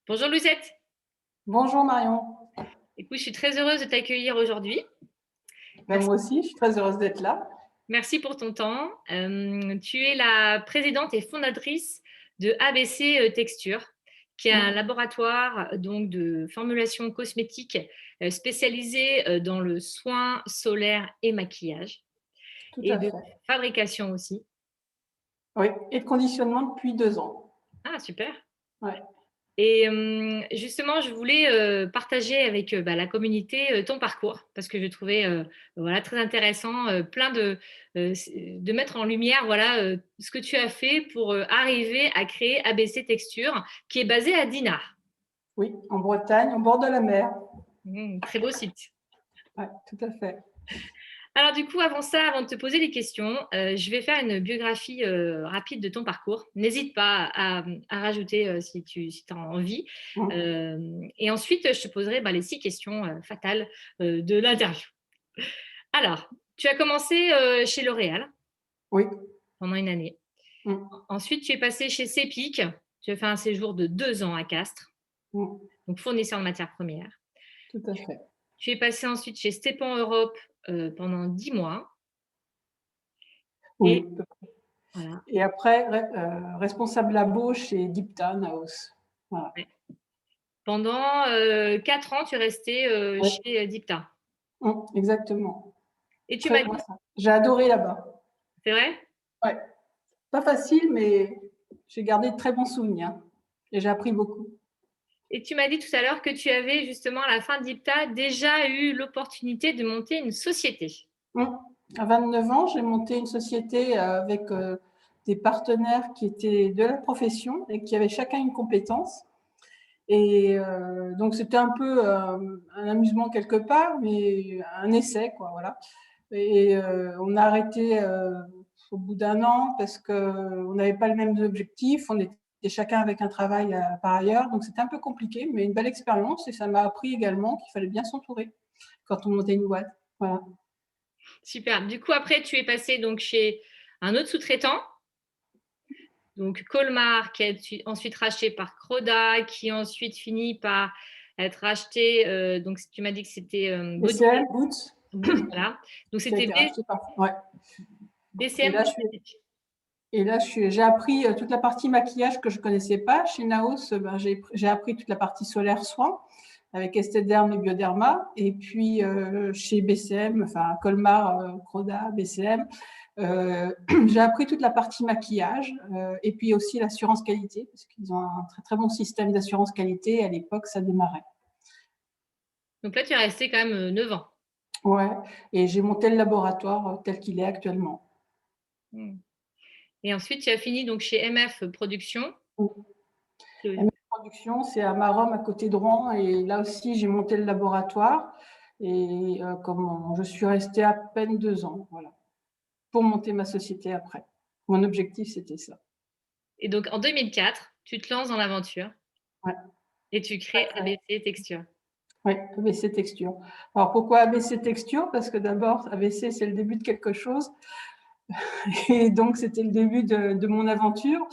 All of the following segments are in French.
Bonjour Lucette. Bonjour Marion. Écoute, je suis très heureuse de t'accueillir aujourd'hui. Ben, Merci, moi aussi, je suis très heureuse d'être là. merci pour ton temps. Tu es la présidente et fondatrice de ABC Texture, qui est un Mm, laboratoire donc de formulation cosmétique spécialisé dans le soin solaire et maquillage tout et à de fait. fabrication aussi. Oui, et de conditionnement depuis 2 ans. Ah, super. Ouais. Et justement, je voulais partager avec la communauté ton parcours parce que je trouvais voilà, très intéressant, plein de mettre en lumière voilà, ce que tu as fait pour arriver à créer ABC Texture qui est basé à Dinard. Oui, en Bretagne, au bord de la mer. Très beau site. Ouais, tout à fait. Alors du coup, avant ça, avant de te poser des questions, je vais faire une biographie rapide de ton parcours. N'hésite pas à rajouter si tu as envie. Mm, Et ensuite, je te poserai les 6 questions fatales de l'interview. Alors, tu as commencé chez L'Oréal oui. pendant une année. Mm, Ensuite, tu es passé chez Cepic. Tu as fait un séjour de 2 ans à Castres, mm, donc fournisseur de matières premières. tout à fait. Tu es passé ensuite chez Stepan Europe pendant 10 mois. Et Oui. voilà. Et après, responsable labo chez Dipta Naos. Voilà. Ouais. Pendant 4 ans, tu es resté Ouais. chez Dipta. Exactement. Et tu Très, m'as moi, dit, j'ai adoré là-bas. c'est vrai? Ouais. Pas facile, mais j'ai gardé de très bons souvenirs. Et j'ai appris beaucoup. Et tu m'as dit tout à l'heure que tu avais justement à la fin de Dipta déjà eu l'opportunité de monter une société. Mm. À 29 ans, j'ai monté une société avec des partenaires qui étaient de la profession et qui avaient chacun une compétence. Et donc, c'était un peu un amusement quelque part, mais un essai, quoi, voilà. Et on a arrêté au bout d'un an parce qu'on n'avait pas les mêmes objectifs. On était chacun avec un travail par ailleurs. Donc, c'était un peu compliqué, mais une belle expérience. Et ça m'a appris également qu'il fallait bien s'entourer quand on montait une boîte. Voilà. Super. Du coup, après, tu es passé donc chez un autre sous-traitant, donc Colmar, qui est ensuite racheté par Croda, qui ensuite finit par être racheté. Donc, tu m'as dit que c'était Body BCL, Boots, Boots, voilà. Donc, qui a c'était été racheté par. Ouais. Et BCM là, je suis j'ai appris toute la partie maquillage que je connaissais pas. Chez Naos, ben, j'ai appris toute la partie solaire soin avec Estée Derm et Bioderma. Et puis chez BCM, enfin Colmar, Croda, BCM, j'ai appris toute la partie maquillage et puis aussi l'assurance qualité parce qu'ils ont un très très bon système d'assurance qualité. À l'époque, ça démarrait. Donc là, tu es resté quand même 9 ans. Ouais. Et j'ai monté le laboratoire tel qu'il est actuellement. Hmm. Et ensuite, tu as fini donc chez MF Productions. La même production, c'est à Maromme, à côté de Rouen. Et là aussi, j'ai monté le laboratoire. Et je suis restée à peine 2 ans, voilà, pour monter ma société après. Mon objectif, c'était ça. Et donc, en 2004, tu te lances dans l'aventure Ouais, et tu crées ABC Texture. ouais, ABC Texture. Alors pourquoi ABC Texture? Parce que d'abord, ABC, c'est le début de quelque chose. Et donc, c'était le début de mon aventure.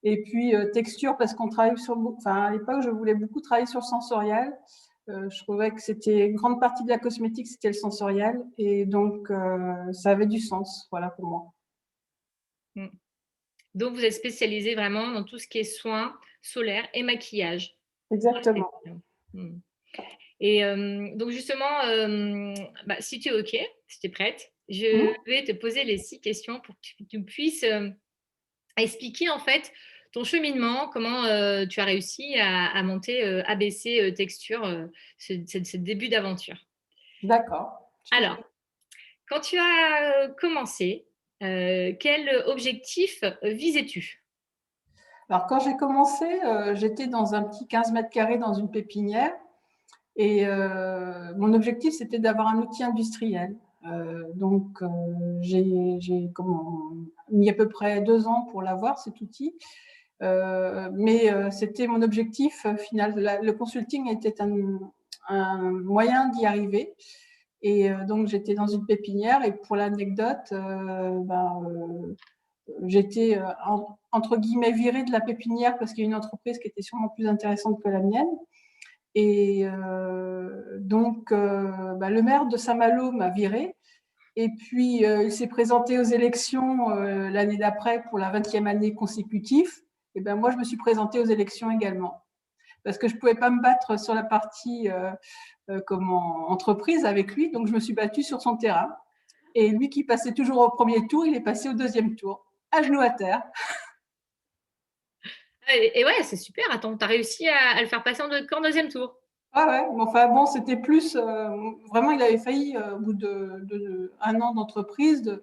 Et puis, texture, parce qu'on travaille sur. Enfin, à l'époque, je voulais beaucoup travailler sur le sensoriel. Je trouvais que c'était une grande partie de la cosmétique, c'était le sensoriel. Et donc, ça avait du sens, voilà, pour moi. Hmm. Donc, vous êtes spécialisé vraiment dans tout ce qui est soins solaires et maquillage. Exactement. Hmm. Et donc, justement, si tu es OK, si tu es prête, je Mmh. vais te poser les 6 questions pour que tu puisses expliquer en fait ton cheminement, comment tu as réussi à monter ABC Texture, ce début d'aventure. D'accord. Je Alors, t'écoute. quand tu as commencé, quel objectif visais-tu? Alors, quand j'ai commencé, j'étais dans un petit 15 mètres carrés dans une pépinière. Et mon objectif, c'était d'avoir un outil industriel. Donc, mis à peu près 2 ans pour l'avoir, cet outil. Mais c'était mon objectif final. Le consulting était un moyen d'y arriver. Et donc, j'étais dans une pépinière. Et pour l'anecdote, j'étais entre guillemets virée de la pépinière parce qu'il y a une entreprise qui était sûrement plus intéressante que la mienne. Et donc, le maire de Saint-Malo m'a virée. Et puis, il s'est présenté aux élections l'année d'après pour la 20e année consécutive. Et ben moi, je me suis présentée aux élections également. Parce que je ne pouvais pas me battre sur la partie entreprise avec lui. Donc, je me suis battue sur son terrain. Et lui qui passait toujours au premier tour, il est passé au deuxième tour, à genoux à terre. Et ouais, c'est super. Attends, tu as réussi à le faire passer en deuxième tour. Ah ouais, mais enfin bon, c'était plus vraiment, il avait failli au bout de un an d'entreprise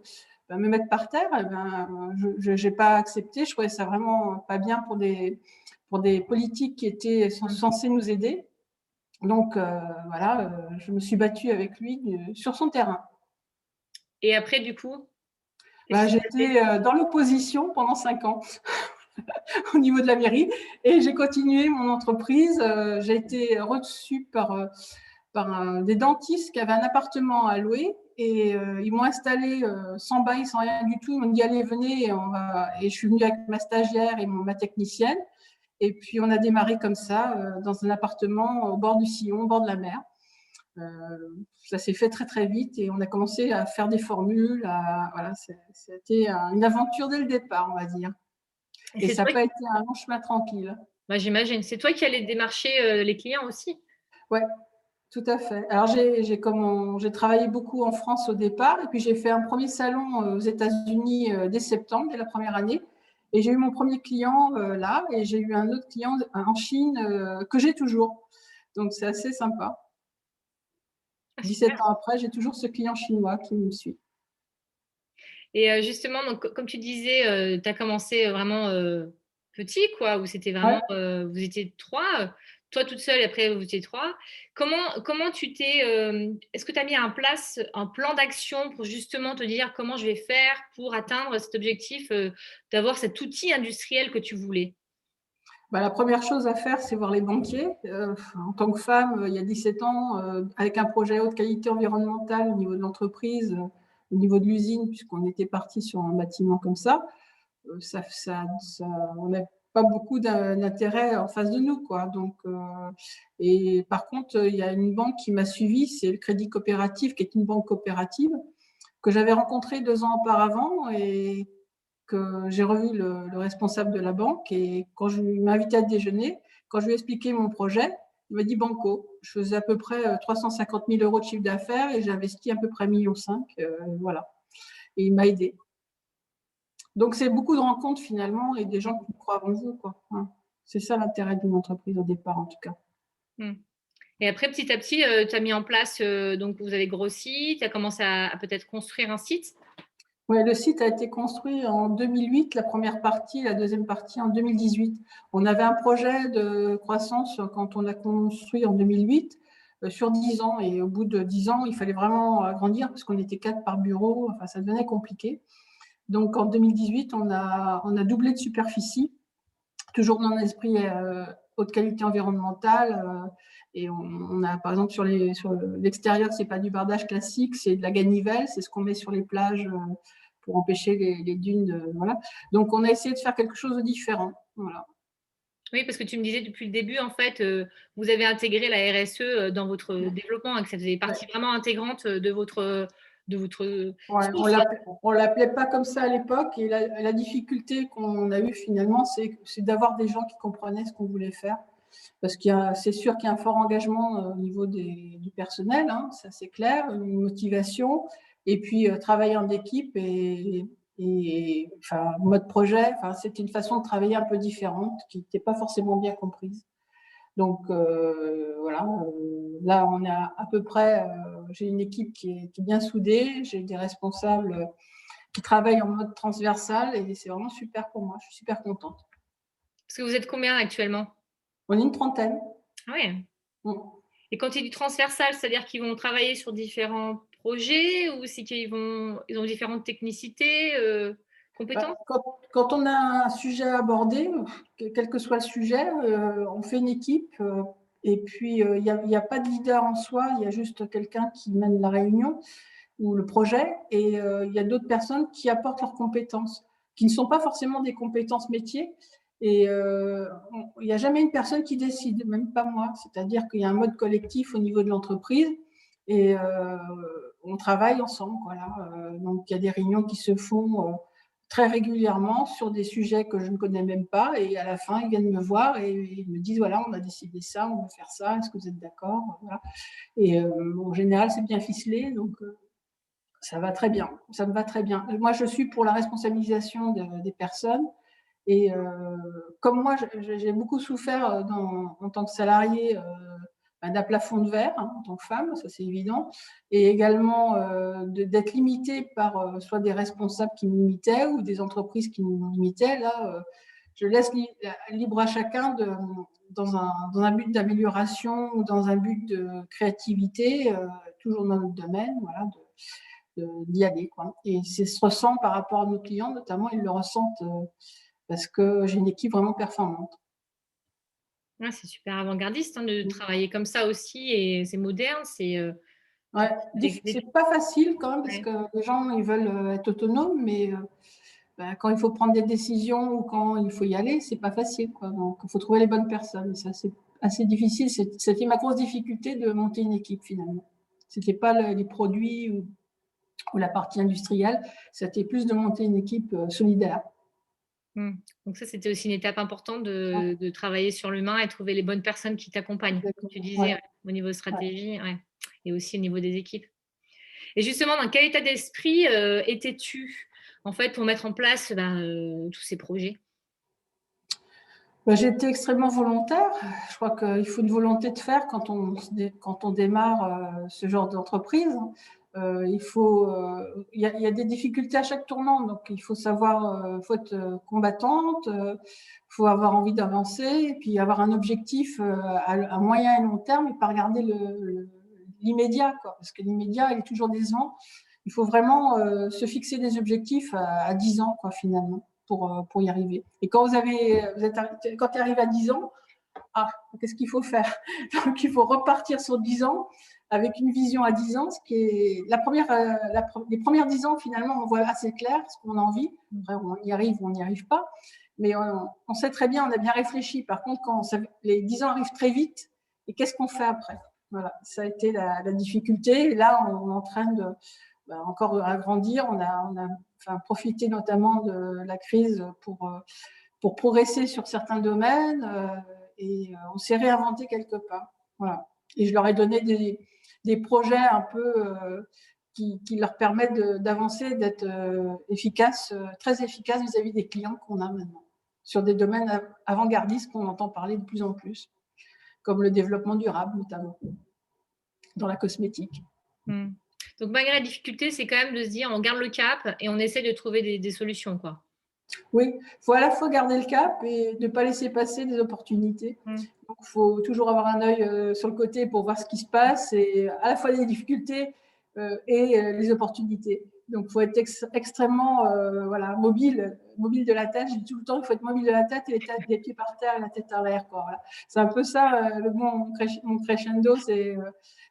me mettre par terre. Et ben, je n'ai pas accepté. Je trouvais ça vraiment pas bien pour des politiques qui étaient censés nous aider. Donc voilà, je me suis battue avec lui sur son terrain. Et après, du coup, qu'est-ce Ben, qui s'est passé? j'étais dans l'opposition pendant 5 ans au niveau de la mairie et j'ai continué mon entreprise. J'ai été reçue par des dentistes qui avaient un appartement à louer et ils m'ont installé sans bail, sans rien du tout. Ils m'ont dit allez, venez et je suis venue avec ma stagiaire et ma technicienne. Et puis on a démarré comme ça dans un appartement au bord du Sillon, au bord de la mer. Euh, Ça s'est fait très très vite et on a commencé à faire des formules. Voilà, c'était une aventure dès le départ, on va dire. Et Et c'est ça n'a toi pas été un long chemin tranquille. bah, j'imagine. C'est toi qui allais démarcher les clients aussi. Ouais, tout à fait. Alors, j'ai travaillé beaucoup en France au départ, et puis j'ai fait un premier salon aux États-Unis dès septembre, dès la première année. Et j'ai eu mon premier client là, et j'ai eu un autre client en Chine que j'ai toujours. Donc, c'est assez sympa. Ah, 17 super. ans après, j'ai toujours ce client chinois qui me suit. Et justement, donc, comme tu disais, tu as commencé vraiment petit, quoi, où c'était Ouais. vraiment, vous étiez trois, toi toute seule, et après vous étiez trois. Comment tu t'es, est-ce que tu as mis en place un plan d'action pour justement te dire comment je vais faire pour atteindre cet objectif d'avoir cet outil industriel que tu voulais? La première chose à faire, c'est voir les banquiers. En tant que femme, il y a 17 ans, avec un projet haute qualité environnementale au niveau de l'entreprise, au niveau de l'usine, puisqu'on était parti sur un bâtiment comme ça, on n'a pas beaucoup d'intérêt en face de nous, quoi. Donc, et par contre, il y a une banque qui m'a suivi, c'est le Crédit Coopératif, qui est une banque coopérative que j'avais rencontrée 2 ans auparavant et que j'ai revu le responsable de la banque. Et quand je m'a invité à déjeuner, quand je lui ai expliqué mon projet, il m'a dit banco. Je faisais à peu près 350 000 euros de chiffre d'affaires et j'ai investi à peu près 1,5 million. Voilà. Et il m'a aidé. Donc, c'est beaucoup de rencontres finalement et des gens qui croient en vous, quoi. C'est ça l'intérêt d'une entreprise au départ, en tout cas. Hmm. Et après, petit à petit, tu as mis en place, donc vous avez grossi, tu as commencé à peut-être construire un site. Ouais, le site a été construit en 2008, la première partie, la deuxième partie en 2018. On avait un projet de croissance quand on l'a construit en 2008 sur 10 ans. Et au bout de 10 ans, il fallait vraiment agrandir parce qu'on était 4 par bureau. Enfin, ça devenait compliqué. Donc, en 2018, on a doublé de superficie, toujours dans l'esprit haute qualité environnementale. Et on a, par exemple, sur l'extérieur, c'est pas du bardage classique, c'est de la ganivelle, c'est ce qu'on met sur les plages pour empêcher les dunes. Voilà. Donc, on a essayé de faire quelque chose de différent. Voilà. Oui, parce que tu me disais depuis le début, en fait, vous avez intégré la RSE dans votre développement et que ça faisait Ouais. partie vraiment intégrante de votre Ouais, souche. on l'appelait pas comme ça à l'époque. Et la difficulté qu'on a eue finalement, c'est d'avoir des gens qui comprenaient ce qu'on voulait faire. Parce c'est sûr qu'il y a un fort engagement au niveau du personnel, hein, ça c'est clair, une motivation, et puis travailler en équipe enfin, mode projet, enfin, c'était une façon de travailler un peu différente qui n'était pas forcément bien comprise. Donc voilà, là on est à peu près, j'ai une équipe qui est bien soudée, j'ai des responsables qui travaillent en mode transversal et c'est vraiment super pour moi, je suis super contente. Parce que vous êtes combien actuellement? On est une trentaine. Ah ouais. Bon. Et quand tu dis transversal, c'est-à-dire qu'ils vont travailler sur différents projets ou c'est ils ont différentes technicités, compétences? Quand on a un sujet à aborder, quel que soit le sujet, on fait une équipe et puis il y a pas de leader en soi, il y a juste quelqu'un qui mène la réunion ou le projet et il y a d'autres personnes qui apportent leurs compétences. qui ne sont pas forcément des compétences métiers. Et il n'y a jamais une personne qui décide, même pas moi. C'est-à-dire qu'il y a un mode collectif au niveau de l'entreprise et on travaille ensemble. Voilà. Donc, il y a des réunions qui se font très régulièrement sur des sujets que je ne connais même pas. Et à la fin, ils viennent me voir et ils me disent, voilà, on a décidé ça, on veut faire ça, est-ce que vous êtes d'accord? Voilà. Et en général, c'est bien ficelé, donc ça va très bien. Ça me va très bien. Moi, je suis pour la responsabilisation des personnes. Et comme moi, j'ai beaucoup souffert en tant que salarié d'un plafond de verre, hein, en tant que femme, ça c'est évident, et également d'être limitée par soit des responsables qui me limitaient ou des entreprises qui me limitaient. Là, je laisse libre à chacun dans un but d'amélioration ou dans un but de créativité, toujours dans notre domaine, voilà, d'y aller, quoi. Et ça se ressent par rapport à nos clients, notamment, ils le ressentent parce que j'ai une équipe vraiment performante. Ouais, c'est super avant-gardiste, hein, de travailler comme ça aussi et c'est moderne, c'est, Ouais, des c'est pas facile quand même parce ouais. que les gens ils veulent être autonomes, mais ben, quand il faut prendre des décisions ou quand il faut y aller, c'est pas facile, quoi. Donc il faut trouver les bonnes personnes. Et ça c'est assez difficile. C'était ma grosse difficulté de monter une équipe finalement. C'était pas les produits ou la partie industrielle, c'était plus de monter une équipe solidaire. Mmh. Donc ça, c'était aussi une étape importante Ouais, de travailler sur l'humain et trouver les bonnes personnes qui t'accompagnent. Tu exactement. disais, Ouais, ouais, au niveau ouais. stratégie, ouais, et aussi au niveau des équipes. Et justement, dans quel état d'esprit, étais-tu, en fait, pour mettre en place, ben, tous ces projets? Ben, j'ai été extrêmement volontaire. Je crois qu'il faut une volonté de faire quand on démarre ce genre d'entreprise. Il y a des difficultés à chaque tournant, donc il faut savoir, faut être combattante, faut avoir envie d'avancer, et puis avoir un objectif à moyen et long terme, et pas regarder l'immédiat, quoi, parce que l'immédiat il est toujours décevant. Il faut vraiment se fixer des objectifs à 10 ans, quoi, finalement, pour y arriver. Et quand quand tu arrives à 10 ans, ah, qu'est-ce qu'il faut faire? Donc, il faut repartir sur 10 ans avec une vision à 10 ans, ce qui est les premières 10 ans, finalement, on voit assez clair ce qu'on a envie. Après, on y arrive ou on n'y arrive pas. Mais on sait très bien, on a bien réfléchi. Par contre, les 10 ans arrivent très vite, et qu'est-ce qu'on fait après? Voilà, ça a été la difficulté. Et là, on est en train de encore agrandir. On a enfin, profité notamment de la crise pour progresser sur certains domaines et on s'est réinventé quelque part. Voilà. Et je leur ai donné des projets un peu qui leur permettent d'avancer, d'être efficaces, très efficaces vis-à-vis des clients qu'on a maintenant, sur des domaines avant-gardistes qu'on entend parler de plus en plus, comme le développement durable notamment, dans la cosmétique. Mmh. Donc malgré la difficulté, c'est quand même de se dire: «On garde le cap et on essaie de trouver des solutions», quoi. Oui, il faut à la fois garder le cap et ne pas laisser passer des opportunités. Mmh. Donc, il faut toujours avoir un œil sur le côté pour voir ce qui se passe et à la fois les difficultés et les opportunités. Donc, il faut être extrêmement voilà, mobile de la tête. Je dis tout le temps qu'il faut être mobile de la tête et les pieds par terre et la tête en l'air. Voilà. C'est un peu ça, mon crescendo, c'est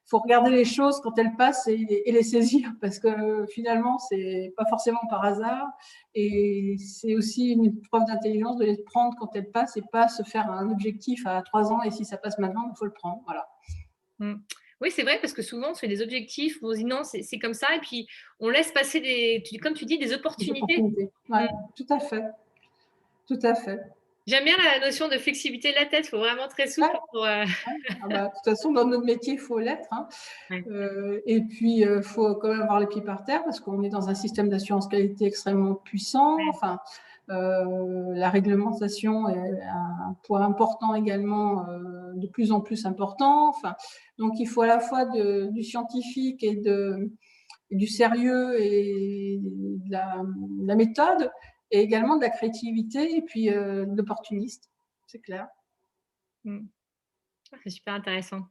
faut regarder les choses quand elles passent et les saisir parce que finalement, c'est pas forcément par hasard. Et c'est aussi une preuve d'intelligence de les prendre quand elles passent et pas se faire un objectif à 3 ans et si ça passe maintenant, il faut le prendre. Voilà. Mmh. Oui, c'est vrai parce que souvent on se fait des objectifs, on se dit: «Non, c'est comme ça» et puis on laisse passer comme tu dis, des Des opportunités. opportunités. Mmh. Ouais, tout à fait. Tout à fait. J'aime bien la notion de flexibilité de la tête, il faut vraiment très Ouais, souple pour, ouais. Ah bah, de toute façon, dans notre métier, il faut l'être. Hein. ouais. Et puis, il faut quand même avoir les pieds par terre parce qu'on est dans un système d'assurance qualité extrêmement puissant. Enfin, la réglementation est un point important également, de plus en plus important. Enfin, donc, il faut à la fois du scientifique et du sérieux et de la méthode et également de la créativité et puis de l'opportuniste, c'est clair. Mmh. Ah, c'est super intéressant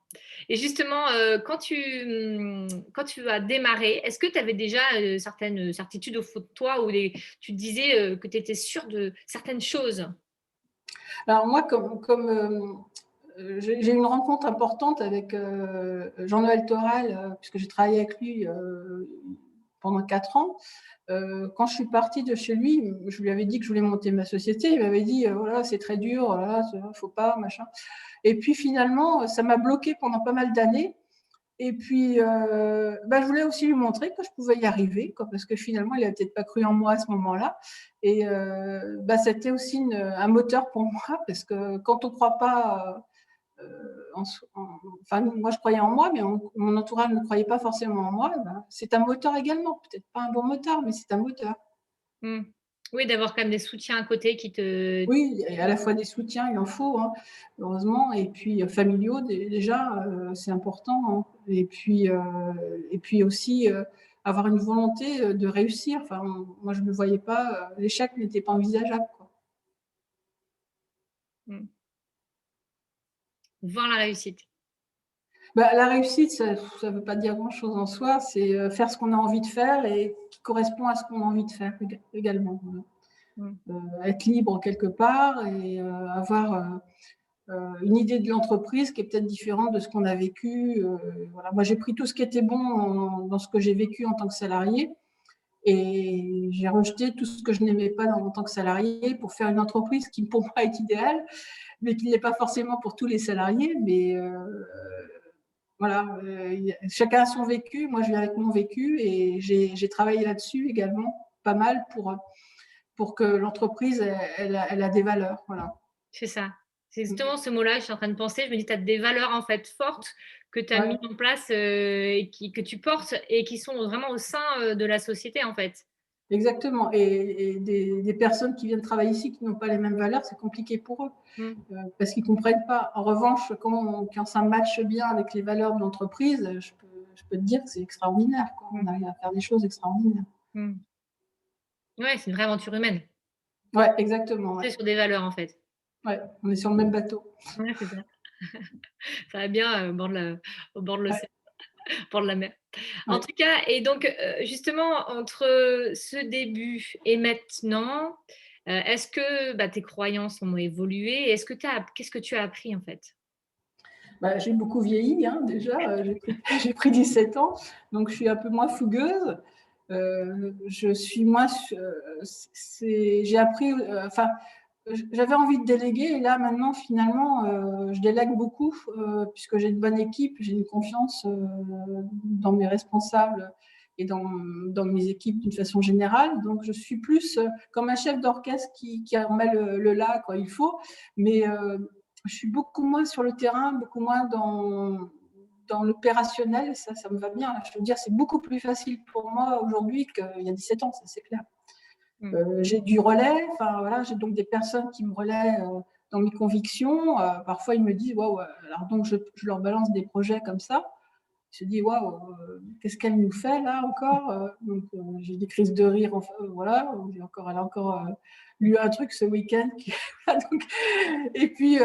et justement, quand tu as démarré, est-ce que tu avais déjà, certaines certitudes au fond de toi ou tu te disais, que tu étais sûre de certaines choses? Alors moi, j'ai eu une rencontre importante avec Jean-Noël Thoral, puisque j'ai travaillé avec lui pendant 4 ans. Quand je suis partie de chez lui, je lui avais dit que je voulais monter ma société. Il m'avait dit, voilà, c'est très dur, voilà, faut pas, machin. Et puis finalement, ça m'a bloquée pendant pas mal d'années. Et puis, je voulais aussi lui montrer que je pouvais y arriver, quoi, parce que finalement, il n'a peut-être pas cru en moi à ce moment-là. Et c'était aussi un moteur pour moi, parce que quand on ne croit pas enfin, moi, je croyais en moi, mais mon entourage ne croyait pas forcément en moi. C'est un moteur également. Peut-être pas un bon moteur, mais c'est un moteur. Mmh. Oui, d'avoir quand même des soutiens à côté qui te… Oui, il y a à la fois des soutiens, il en faut, hein, heureusement, et puis familiaux déjà, c'est important, hein. Et puis aussi avoir une volonté de réussir. Enfin, moi, je ne voyais pas, l'échec n'était pas envisageable, quoi. Mmh. Voir la réussite. La réussite, ça ne veut pas dire grand-chose en soi, c'est faire ce qu'on a envie de faire et qui correspond à ce qu'on a envie de faire également. Voilà. Mmh. Être libre quelque part et avoir une idée de l'entreprise qui est peut-être différente de ce qu'on a vécu. Voilà. Moi, j'ai pris tout ce qui était bon dans ce que j'ai vécu en tant que salarié et j'ai rejeté tout ce que je n'aimais pas en tant que salarié pour faire une entreprise qui, pour moi, est idéale, mais qui n'est pas forcément pour tous les salariés. Mais voilà, chacun a son vécu. Moi, je viens avec mon vécu et j'ai travaillé là-dessus également pas mal pour que l'entreprise, elle a des valeurs. Voilà. C'est ça. C'est exactement ce mot-là, je suis en train de penser. Je me dis, tu as des valeurs en fait fortes que tu as mis Ouais. en place et que tu portes et qui sont vraiment au sein de la société en fait. Exactement. Et des personnes qui viennent travailler ici qui n'ont pas les mêmes valeurs, c'est compliqué pour eux Mmh. parce qu'ils ne comprennent pas. En revanche, quand ça matche bien avec les valeurs de l'entreprise, je peux te dire que c'est extraordinaire, quoi. Mmh. On arrive à faire des choses extraordinaires. Mmh. Ouais, c'est une vraie aventure humaine. Ouais, exactement. Ouais. C'est sur des valeurs en fait. Ouais, on est sur le même bateau. Ouais, c'est ça. Ça va bien au bord de Ouais, l'océan, au bord de la mer. En ouais. tout cas, et donc, justement, entre ce début et maintenant, est-ce que, tes croyances ont évolué? Qu'est-ce que tu as appris, en fait? J'ai beaucoup vieilli, hein, déjà. J'ai pris 17 ans, donc je suis un peu moins fougueuse. Je suis moins. J'ai appris. Enfin, j'avais envie de déléguer et là maintenant finalement je délègue beaucoup puisque j'ai une bonne équipe, j'ai une confiance dans mes responsables et dans mes équipes d'une façon générale. Donc je suis plus comme un chef d'orchestre qui en met le la quand il faut, mais je suis beaucoup moins sur le terrain, beaucoup moins dans l'opérationnel, et ça me va bien. Je veux dire, c'est beaucoup plus facile pour moi aujourd'hui qu'il y a 17 ans, ça c'est clair. Mmh. J'ai du relais, enfin voilà, j'ai donc des personnes qui me relaient dans mes convictions. Parfois, ils me disent waouh, alors donc je leur balance des projets comme ça. Je dis waouh, qu'est-ce qu'elle nous fait là encore donc, j'ai des crises de rire, enfin, voilà. Elle a encore lu un truc ce week-end. Donc, et puis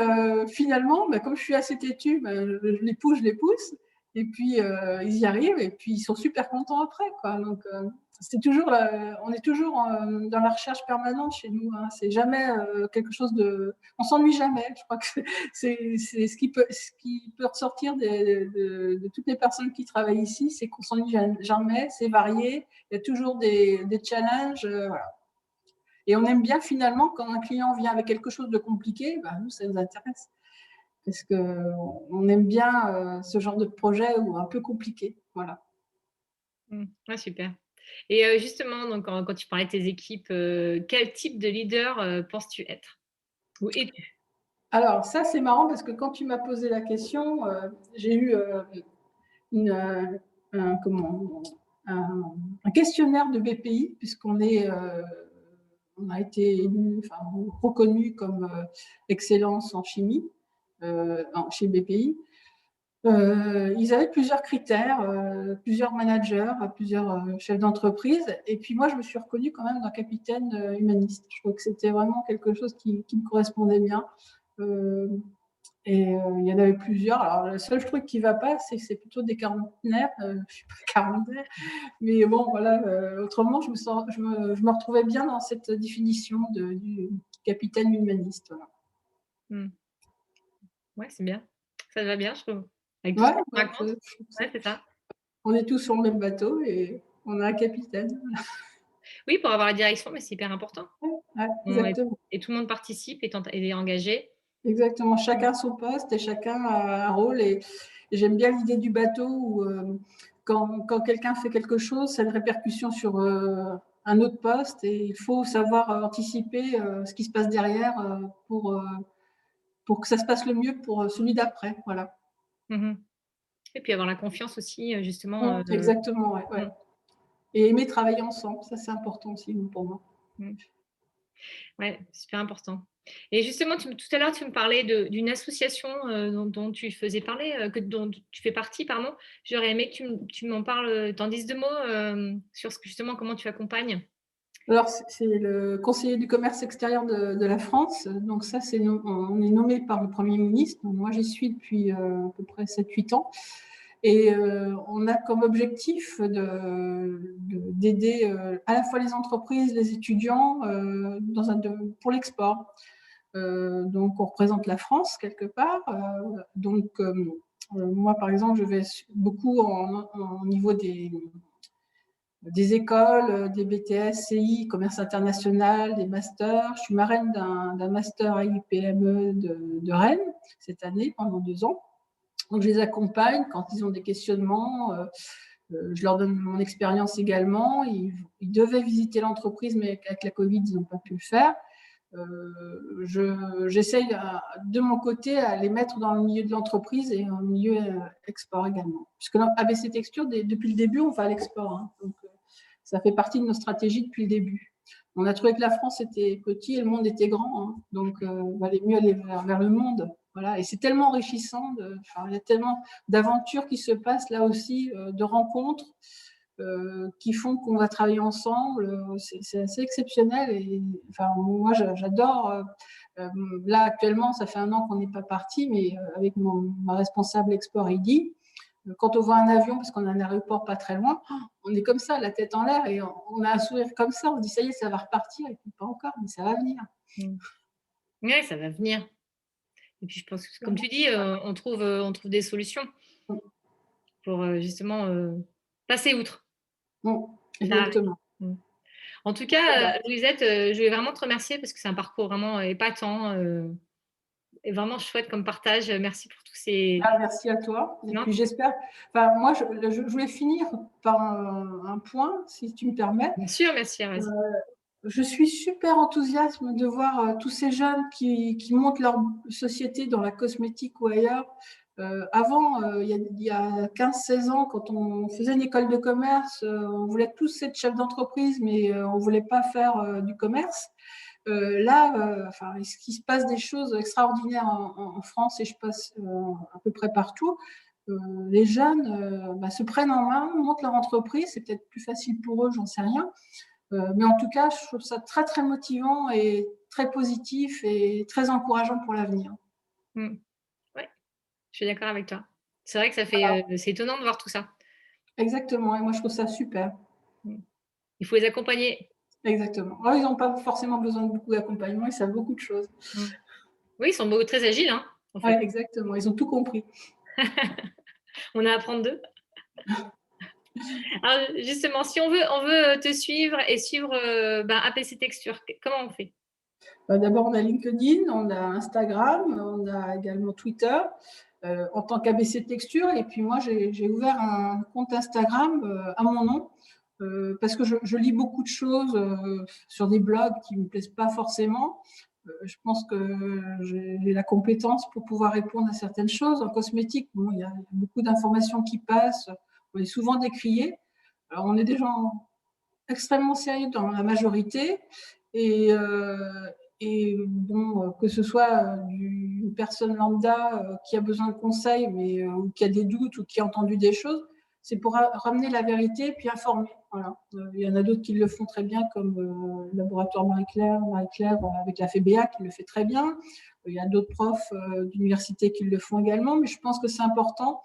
finalement, comme je suis assez têtue, je les pousse. Et puis ils y arrivent et puis ils sont super contents après, quoi. Donc on est toujours dans la recherche permanente chez nous, hein. C'est jamais quelque chose de, on s'ennuie jamais. Je crois que c'est ce qui peut ressortir de toutes les personnes qui travaillent ici, c'est qu'on s'ennuie jamais, c'est varié, il y a toujours des challenges, voilà. Et on aime bien finalement quand un client vient avec quelque chose de compliqué, nous ça nous intéresse parce qu'on aime bien ce genre de projet ou un peu compliqué, voilà. Mmh. Ouais, super. Et justement, donc quand tu parlais de tes équipes, quel type de leader, penses-tu être? Ou es-tu? Alors ça c'est marrant parce que quand tu m'as posé la question, j'ai eu une, comment, un questionnaire de BPI, puisqu'on on a été élu, enfin, reconnu comme excellence en chimie chez BPI. Ils avaient plusieurs critères, plusieurs managers, plusieurs chefs d'entreprise. Et puis moi, je me suis reconnue quand même dans capitaine humaniste. Je trouve que c'était vraiment quelque chose qui me correspondait bien. Euh, il y en avait plusieurs. Alors, le seul truc qui ne va pas, c'est que c'est plutôt des quarantenaires. Je ne suis pas quarantenaire. Mais bon, voilà. Autrement, je me retrouvais bien dans cette définition du capitaine humaniste. Voilà. Mmh. Ouais, c'est bien. Ça te va bien, je trouve. Avec tout ce Ouais, que tu donc, racontes. Ouais, c'est ça. on est tous sur le même bateau et on a un capitaine. Oui, pour avoir la direction, mais c'est hyper important. Ouais, On est exactement. et tout le monde participe, est engagé. Exactement, Mmh. chacun son poste et chacun a un rôle et j'aime bien l'idée du bateau où, quand quelqu'un fait quelque chose, ça a une répercussion sur, un autre poste et il faut savoir, anticiper, ce qui se passe derrière, pour que ça se passe le mieux pour, celui d'après, voilà. Mmh. Et puis avoir la confiance aussi, justement, Exactement, ouais, ouais mmh, et aimer travailler ensemble, ça c'est important aussi, pour moi. mmh. Ouais, super important. Et justement, tout à l'heure, tu me parlais d'une association, dont tu faisais parler, dont tu fais partie, pardon. J'aurais aimé que tu m'en parles, tu en dises 2 mots, sur justement comment tu accompagnes? Alors c'est le conseiller du commerce extérieur de la France, donc ça c'est on est nommé par le Premier ministre, donc moi j'y suis depuis, à peu près 7-8 ans et on a comme objectif d'aider, à la fois les entreprises, les étudiants, dans un pour l'export. Donc on représente la France quelque part, donc moi par exemple je vais beaucoup au niveau des écoles, des BTS, CI, commerce international, des masters. Je suis marraine d'un master IPME de Rennes cette année pendant 2 ans. Donc je les accompagne quand ils ont des questionnements. Je leur donne mon expérience également. Ils devaient visiter l'entreprise, mais avec la Covid, ils n'ont pas pu le faire. J'essaye de mon côté à les mettre dans le milieu de l'entreprise et en milieu export également. Puisque ABC Texture, depuis le début, on va à l'export. Hein. Donc, ça fait partie de nos stratégies depuis le début. On a trouvé que la France était petite et le monde était grand. Hein. Donc, il valait mieux aller vers le monde. Voilà. Et c'est tellement enrichissant. Il y a tellement d'aventures qui se passent là aussi, de rencontres qui font qu'on va travailler ensemble. C'est assez exceptionnel. Et enfin, moi, j'adore. Là, actuellement, ça fait un an qu'on n'est pas parti, mais avec ma responsable export Heidi, quand on voit un avion, parce qu'on a un aéroport pas très loin, on est comme ça, la tête en l'air, et on a un sourire comme ça. On se dit, ça y est, ça va repartir. Et puis, pas encore, mais ça va venir. Mmh. Ouais, ça va venir. Et puis je pense que comme tu dis, on trouve des solutions pour, justement, passer outre. Bon, Ça arrive. exactement. Mmh. En tout cas, Louisette, je voulais vraiment te remercier parce que c'est un parcours vraiment épatant, et vraiment chouette comme partage. Merci pour tous ces Ah, merci à toi. Et non, puis j'espère. Enfin, moi, je voulais finir par un point, si tu me permets. bien sûr, merci, vas-y. Je suis super enthousiaste de voir tous ces jeunes qui montent leur société dans la cosmétique ou ailleurs. Avant, il y a 15-16 ans, quand on faisait une école de commerce, on voulait tous être chef d'entreprise, mais on ne voulait pas faire du commerce. Là, enfin, ce qui se passe des choses extraordinaires en France et je passe à peu près partout. Les jeunes se prennent en main, montent leur entreprise. C'est peut-être plus facile pour eux, j'en sais rien. Mais en tout cas, je trouve ça très, très motivant et très positif et très encourageant pour l'avenir. Mmh. Ouais, je suis d'accord avec toi. C'est vrai que ça fait, c'est étonnant de voir tout ça. Exactement. Et moi, je trouve ça super. Mmh. Il faut les accompagner. Exactement. Alors, ils n'ont pas forcément besoin de beaucoup d'accompagnement, ils savent beaucoup de choses. Mmh. Oui, ils sont très agiles, hein, en Ouais, fait. exactement. Ils ont tout compris. On a à apprendre d'eux. Alors justement, si on veut te suivre et suivre, APC Texture, comment on fait? D'abord, on a LinkedIn, on a Instagram, on a également Twitter en tant qu'ABC Texture. Et puis moi, j'ai ouvert un compte Instagram à mon nom parce que je lis beaucoup de choses sur des blogs qui ne me plaisent pas forcément. Je pense que j'ai la compétence pour pouvoir répondre à certaines choses. En cosmétique, bon, il y a beaucoup d'informations qui passent. On est souvent décrié. Alors, on est des gens extrêmement sérieux dans la majorité. Et, et bon, que ce soit une personne lambda qui a besoin de conseils, mais ou qui a des doutes ou qui a entendu des choses, c'est pour ramener la vérité puis informer. Voilà. Il y en a d'autres qui le font très bien, comme le laboratoire Marie-Claire avec la FEBA qui le fait très bien. Il y a d'autres profs d'université qui le font également, mais je pense que c'est important.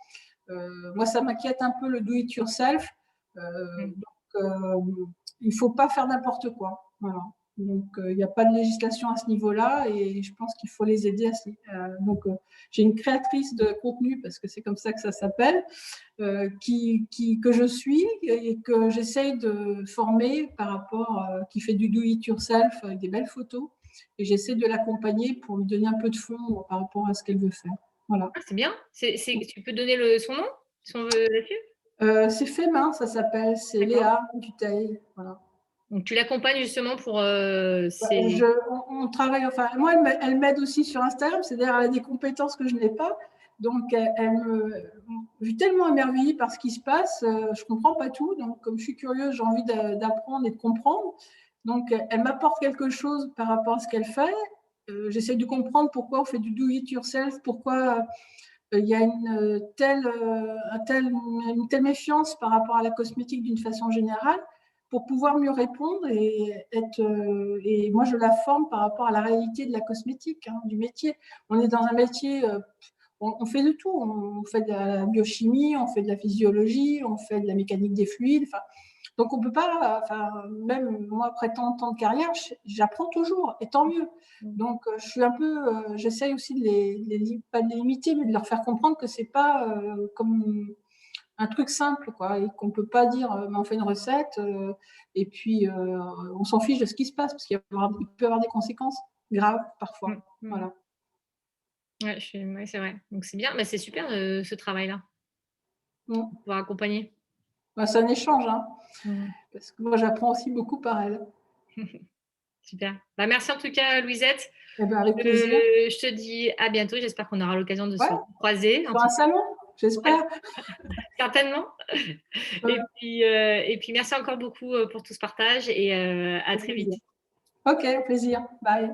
Moi, ça m'inquiète un peu le do it yourself. Mmh. Donc, il ne faut pas faire n'importe quoi. Voilà. Donc, il n'y a pas de législation à ce niveau-là et je pense qu'il faut les aider donc, j'ai une créatrice de contenu, parce que c'est comme ça que ça s'appelle, que je suis et que j'essaye de former par rapport, qui fait du do-it-yourself avec des belles photos. Et j'essaie de l'accompagner pour lui donner un peu de fond par rapport à ce qu'elle veut faire. Voilà. Ah, c'est bien. Tu peux donner son nom là-dessus? C'est fait main, ça s'appelle. C'est D'accord. Léa Dutheil. Voilà. Donc, tu l'accompagnes justement pour On travaille, enfin, moi, elle m'aide aussi sur Instagram, c'est-à-dire elle a des compétences que je n'ai pas. Donc, je suis tellement émerveillée par ce qui se passe, je ne comprends pas tout. Donc, comme je suis curieuse, j'ai envie d'apprendre et de comprendre. Donc, elle m'apporte quelque chose par rapport à ce qu'elle fait. J'essaie de comprendre pourquoi on fait du do it yourself, pourquoi il y a une telle méfiance par rapport à la cosmétique d'une façon générale, pour pouvoir mieux répondre et moi je la forme par rapport à la réalité de la cosmétique, hein, du métier. On est dans un métier, on fait de tout, on fait de la biochimie, on fait de la physiologie, on fait de la mécanique des fluides, donc on peut pas, enfin, même moi après tant de temps de carrière, j'apprends toujours, et tant mieux. Donc je suis un peu, j'essaye aussi pas de les limiter, mais de leur faire comprendre que c'est pas comme un truc simple, quoi, et qu'on peut pas dire, mais on fait une recette et puis on s'en fiche de ce qui se passe, parce qu'il peut y avoir des conséquences graves parfois. Voilà. Ouais, ouais, c'est vrai. Donc c'est bien, mais c'est super ce travail-là, Mm. pouvoir accompagner. Bah, c'est un échange, hein, Mmh. parce que moi j'apprends aussi beaucoup par elle. Super. Bah, merci en tout cas, Louisette. Eh ben, avec plaisir. Je te dis à bientôt. J'espère qu'on aura l'occasion de Ouais, se croiser. En sur tout un salon, cas, ouais, j'espère. certainement. Ouais, Et puis merci encore beaucoup pour tout ce partage et à avec très plaisir. vite. Ok, plaisir. Bye.